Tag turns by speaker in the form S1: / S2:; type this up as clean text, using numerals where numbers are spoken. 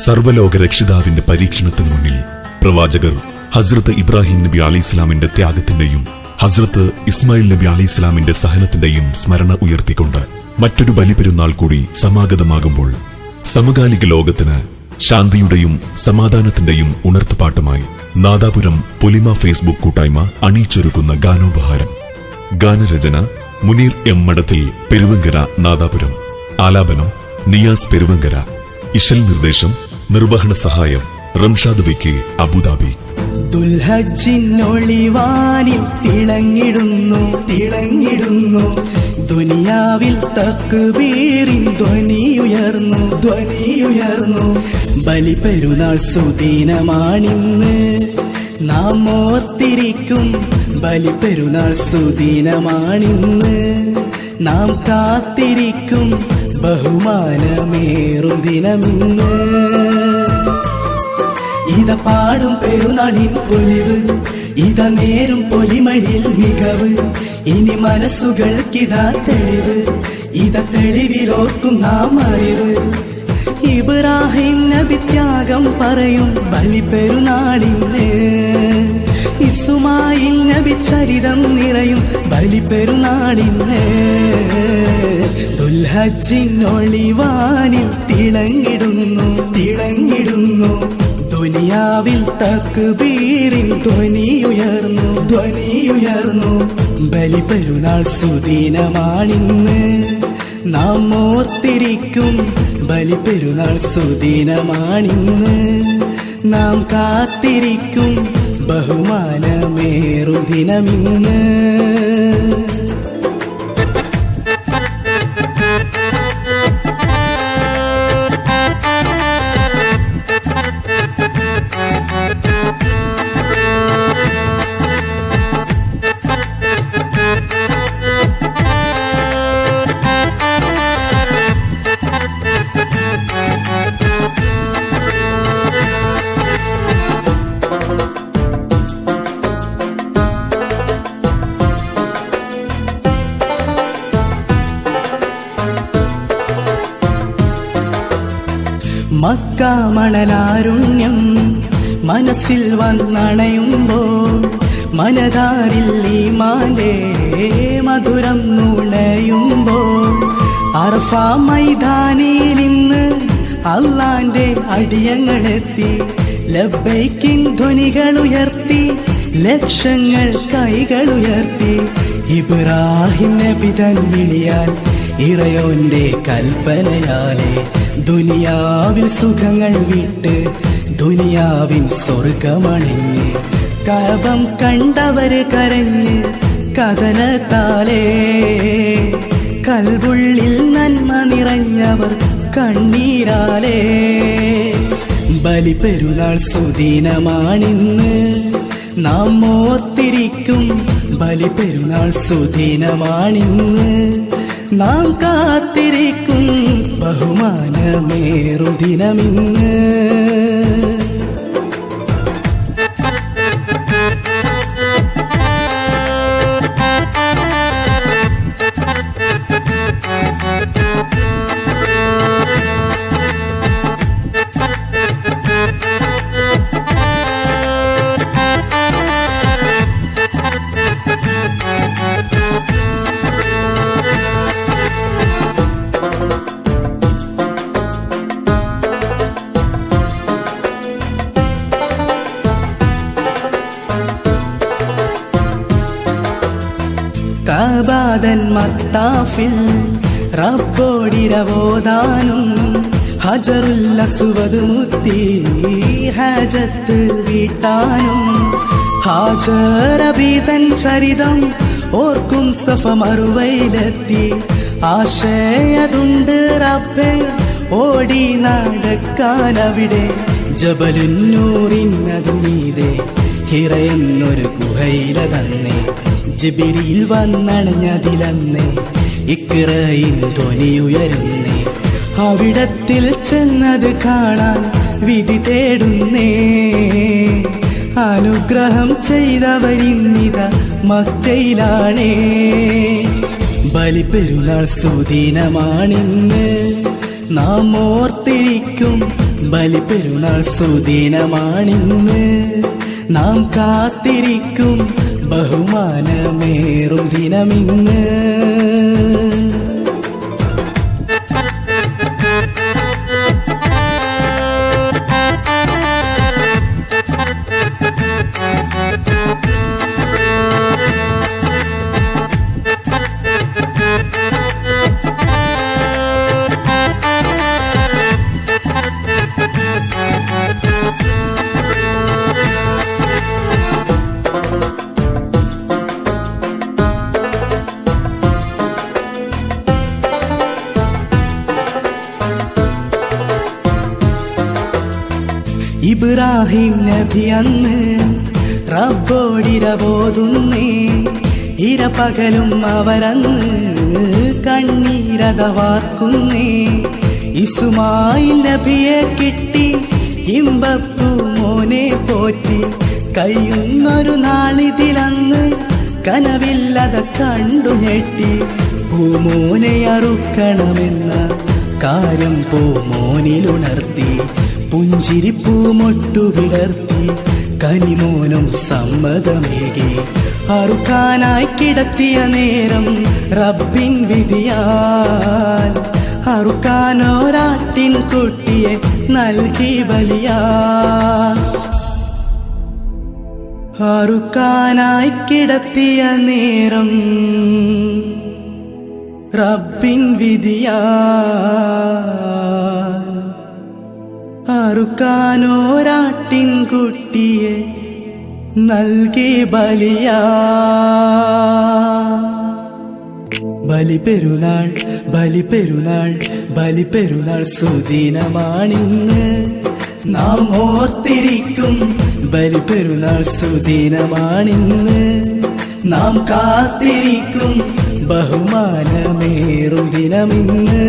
S1: സർവലോക രക്ഷിതാവിന്റെ പരീക്ഷണത്തിന് മുന്നിൽ പ്രവാചകർ ഹസ്രത്ത് ഇബ്രാഹിം നബി അലൈഹിസ്ലാമിന്റെ ത്യാഗത്തിന്റെയും ഹസ്രത്ത് ഇസ്മായിൽ നബി അലൈഹിസ്ലാമിന്റെ സഹനത്തിന്റെയും സ്മരണ ഉയർത്തിക്കൊണ്ട് മറ്റൊരു ബലിപെരുന്നാൾ കൂടി സമാഗതമാകുമ്പോൾ സമകാലിക ലോകത്തിന് ശാന്തിയുടെയും സമാധാനത്തിന്റെയും ഉണർത്തുപാട്ടുമായി നാദാപുരം പൊലിമ ഫേസ്ബുക്ക് കൂട്ടായ്മ അണിയിച്ചൊരുക്കുന്ന ഗാനോപഹാരം. ഗാനരചന മുനീർ എം മഠത്തിൽ പെരുവങ്കര നാദാപുരം. ആലാപനം നിയാസ് പെരുവങ്കര. ഇശൽ നിർദ്ദേശം നിർവഹണ സഹായം റംഷാദ് വൈക്കെ അബുദാബി.
S2: ദുൽഹജ്ജിനൊളിവാനിൽ തിളങ്ങിടുന്നു തിളങ്ങിടുന്നു ദുനിയാവിൽ തക്ബീറിൻ ധ്വനിയുയർന്നു ബലിപെരുന്നാൾ സുദിനമാണിന്ന് നാം ഓർത്തിരിക്കും. ബലിപെരുന്നാൾ സുദിനമാണിന്ന് നാം കാത്തിരിക്കും. ബഹുമാനമേറും ദിനമിന്ന് ഇത പാടും പെരുന്നാളിൻ പൊലിവ്, ഇത നേരും പൊലിമഴിൽ മികവ്. ഇനി മനസ്സുകൾക്കിതാ തെളിവ്, ഇത തെളിവിലോർക്കും നാം അറിവ്. ഇബ്രാഹിം നബി ത്യാഗം പറയും ബലിപെരുന്നാളിന്, ഇസ്മായിൽ നബി ചരിതം നിറയും ബലിപെരുന്നാളിന്. ദുൽഹജ്ജിനൊളിവാനിൽ തിളങ്ങിടുന്നു തിളങ്ങിടുന്നു ദുനിയാവിൽ തക്ബീറിൻ ധ്വനിയുയർന്നു ബലിപെരുന്നാൾ സുദിനമാണിന്ന് നാം ഓർത്തിരിക്കും. ബലിപെരുന്നാൾ സുദിനമാണിന്ന് നാം കാത്തിരിക്കും. ബഹുമാനമേറും ദിനമിന്ന്. മക്ക മണലാരുണ്യം മനസ്സിൽ വന്നണയുമ്പോൾ മനതാരിൽ ഈമാന്റെ മധുരം നുണയുമ്പോൾ അറഫ മൈതാനിയിൽ ഇന്ന് അല്ലാന്റെ അടിയങ്ങളെത്തി. ലബ്ബൈക്കിൻ ധ്വനികളുയർത്തി ലക്ഷങ്ങൾ കൈകളുയർത്തി. ഇബ്രാഹിം നബി തൻ വിളിയാൽ ഇറയോന്റെ കൽപ്പനയാലെ ദുനിയാവിൽ സുഖങ്ങൾ വിട്ട് ദുനിയാവിൻ സ്വർഗമണിഞ്ഞ് കഅബം കണ്ടവര് കരഞ്ഞ് കഥനത്താലേ കൽബുള്ളിൽ നന്മ നിറഞ്ഞവർ കണ്ണീരാലേ. ബലിപെരുന്നാൾ സുദിനമാണിന്ന് നാം ഓർത്തിരിക്കും. ബലിപെരുന്നാൾ സുദിനമാണിന്ന് നാം കാത്തിരിക്കും. ബഹുമാനമേറും ദിനമിന്ന്. കഅബാദൻ മത്താഫിൽ റബ്ബോടിരവോദാനും ഹജറുൽ അസ്വദ് മുത്തി ഹജത്ത് വീട്ടാനും ഹാജറബീതൻ ചരിതം ഓർക്കും സഫ മറുവയിലെത്തി. ആശയതുണ്ട് റബ്ബേ ഓടി നടക്കാനവിടെ. ജബലുന്നൂറിനതു മീതെ ഹിറയെന്നൊരു ഗുഹയില തന്നെ ജിബ്രീൽ വന്നണഞ്ഞതിലന്നേ ഇഖ്റയിൻ ധ്വനിയുയരുന്നേ. അവിടത്തിൽ ചെന്നത് കാണാൻ വിധി തേടുന്നേ. അനുഗ്രഹം ചെയ്തവരിന്നിത മക്കയിലാണേ. ബലിപെരുന്നാൾ സുദിനമാണിന്ന് നാം ഓർത്തിരിക്കും. ബലിപെരുന്നാൾ സുദിനമാണിന്ന്, നാം കാത്തിരിക്കും ബഹുമാനമേറും ദിനമിന്ന്. ഇബ്രാഹിം നബി അന്ന് റബ്ബോടിരബോതുന്നേ, ഇരപകലും അവരന്ന് കണ്ണീരതവാർക്കുന്നേ. ഇസ്മായിൽ നബിയെ കിട്ടി ഇമ്പപ്പൂ മോനെ പോറ്റി, കഴിയുന്നൊരു നാളിതിലന്ന് കനവില്ലത കണ്ടു ഞെട്ടി. പൂമോനെ അറുക്കണമെന്ന കാര്യം പൂമോനിലുണർത്തി, പുഞ്ചിരിപ്പൂമൊട്ടു വിടർത്തി കനിമോനും സമ്മതമേകി. അറുക്കാനായി കിടത്തിയ നേരം റബ്ബിൻ വിധിയാൽ അറുക്കാനോരാട്ടിൻ കുട്ടിയെ നൽകി ബലിയാ. അറുക്കാനായി കിടത്തിയ നേരം റബ്ബിൻ വിധിയാൽ അറുക്കാനോരാട്ടിൻ കുട്ടിയെ നൽകി ബലിയാ. ബലിപെരുന്നാൾ ബലിപെരുന്നാൾ ബലിപെരുന്നാൾ സുദിനമാണിന്ന്, നാം ഓർത്തിരിക്കും ബലിപെരുന്നാൾ സുദിനമാണിന്ന്, നാം കാത്തിരിക്കും ബഹുമാനമേറും ദിനമിന്ന്.